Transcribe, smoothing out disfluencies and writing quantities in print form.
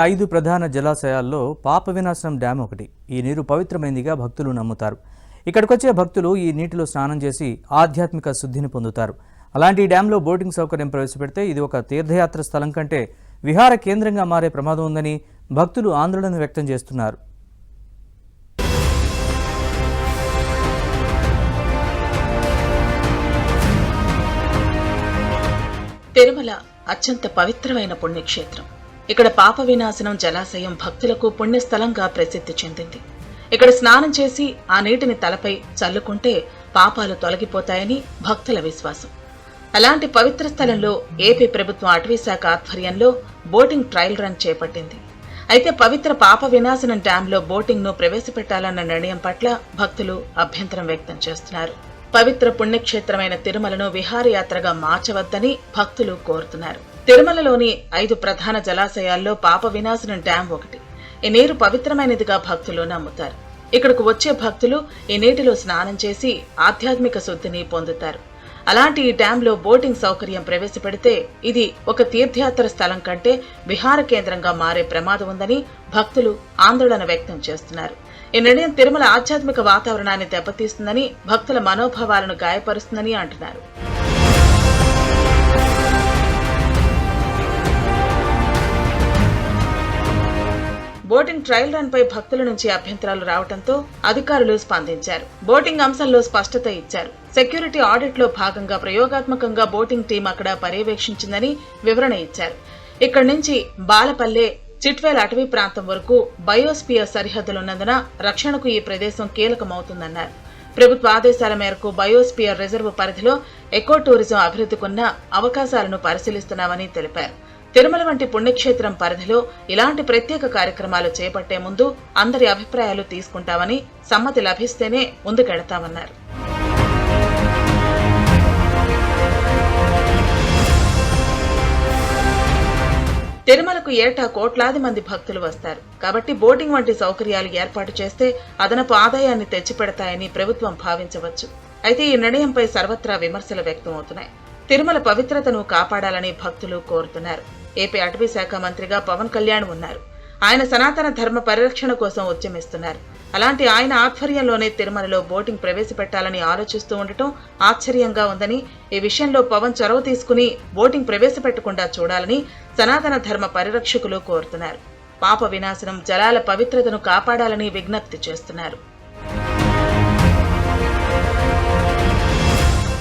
5 ప్రధాన జలాశయాల్లో పాప వినాశనం డ్యామ్ ఒకటి. ఈ నీరు పవిత్రమైనదిగా భక్తులు నమ్ముతారు. ఇక్కడికొచ్చే భక్తులు ఈ నీటిలో స్నానం చేసి ఆధ్యాత్మిక శుద్ధిని పొందుతారు. అలాంటి డ్యాంలో బోటింగ్ సౌకర్యం ప్రవేశపెడితే ఇది ఒక తీర్థయాత్ర స్థలం కంటే విహార కేంద్రంగా మారే ప్రమాదం ఉందని భక్తులు ఆందోళన వ్యక్తం చేస్తున్నారు. తిరుమల అత్యంత పవిత్రమైన పుణ్యక్షేత్రం. ఇక్కడ పాప వినాశనం జలాశయం భక్తులకు పుణ్యస్థలంగా ప్రసిద్ధి చెందింది. ఇక్కడ స్నానం చేసి ఆ నీటిని తలపై చల్లుకుంటే పాపాలు తొలగిపోతాయని భక్తుల విశ్వాసం. అలాంటి పవిత్ర స్థలంలో ఏపీ ప్రభుత్వం అటవీశాఖ ఆధ్వర్యంలో బోటింగ్ ట్రయల్ రన్ చేపట్టింది. అయితే పవిత్ర పాప వినాశనం డ్యాంలో బోటింగ్ ను ప్రవేశపెట్టాలన్న నిర్ణయం పట్ల భక్తులు అభ్యంతరం వ్యక్తం చేస్తున్నారు. పవిత్ర పుణ్యక్షేత్రమైన తిరుమలను విహారయాత్రగా మార్చవద్దని భక్తులు కోరుతున్నారు. తిరుమలలోని 5 ప్రధాన జలాశయాల్లో పాప వినాశనం డ్యాం ఒకటి. ఈ నీరు పవిత్రమైనదిగా భక్తులు నమ్ముతారు. ఇక్కడకు వచ్చే భక్తులు ఈ నీటిలో స్నానం చేసి ఆధ్యాత్మిక శుద్ధిని పొందుతారు. అలాంటి ఈ డ్యాంలో బోటింగ్ సౌకర్యం ప్రవేశపెడితే ఇది ఒక తీర్థయాత్ర స్థలం కంటే విహార కేంద్రంగా మారే ప్రమాదం ఉందని భక్తులు ఆందోళన వ్యక్తం చేస్తున్నారు. ఈ నిర్ణయం తిరుమల ఆధ్యాత్మిక వాతావరణాన్ని దెబ్బతీస్తుందని, భక్తుల మనోభావాలను గాయపరుస్తుందని అంటున్నారు. బోటింగ్ ట్రయల్ రన్ పై భక్తుల నుంచి అభ్యంతరాలు రావడంతో అధికారులు స్పందించారు. బోటింగ్ అంశంలో స్పష్టత ఇచ్చారు. సెక్యూరిటీ ఆడిట్ లో భాగంగా ప్రయోగాత్మకంగా బోటింగ్ టీం అక్కడ పర్యవేక్షించిందని వివరణ ఇచ్చారు. ఇక్కడి నుంచి బాలపల్లె, చిట్వేల్ అటవీ ప్రాంతం వరకు బయోస్పియర్ సరిహద్దులున్నందున రక్షణకు ఈ ప్రదేశం కీలకమవుతుందన్నారు. ప్రభుత్వ ఆదేశాల మేరకు బయోస్పియర్ రిజర్వ్ పరిధిలో ఎకో టూరిజం అభివృద్ధికున్న అవకాశాలను పరిశీలిస్తున్నామని తెలిపారు. తిరుమల వంటి పుణ్యక్షేత్రం పరిధిలో ఇలాంటి ప్రత్యేక కార్యక్రమాలు చేపట్టే ముందు అందరి అభిప్రాయాలు తీసుకుంటామని, సమ్మతి లభిస్తేనే ముందుకెడతామన్నారు. తిరుమలకు ఏటా కోట్లాది మంది భక్తులు వస్తారు. కాబట్టి బోటింగ్ వంటి సౌకర్యాలు ఏర్పాటు చేస్తే అదనపు ఆదాయాన్ని తెచ్చిపెడతాయని ప్రభుత్వం భావించవచ్చు. అయితే ఈ నిర్ణయంపై సర్వత్రా విమర్శలు వ్యక్తమవుతున్నాయి. తిరుమల పవిత్రతను కాపాడాలని భక్తులు కోరుతున్నారు. ఏపీ అటవీ శాఖ మంత్రిగా పవన్ కళ్యాణ్ ఉన్నారు. ఆయన సనాతన ధర్మ పరిరక్షణ కోసం ఉద్యమిస్తున్నారు. అలాంటి ఆయన ఆధ్వర్యంలోనే తిరుమలలో బోటింగ్ ప్రవేశపెట్టాలని ఆలోచిస్తూ ఉండటం ఆశ్చర్యంగా ఉందని, ఈ విషయంలో పవన్ చొరవ తీసుకుని బోటింగ్ ప్రవేశపెట్టకుండా చూడాలని సనాతన ధర్మ పరిరక్షకులు కోరుతున్నారు. పాప వినాశనం జలాల పవిత్రతను కాపాడాలని విజ్ఞప్తి చేస్తున్నారు.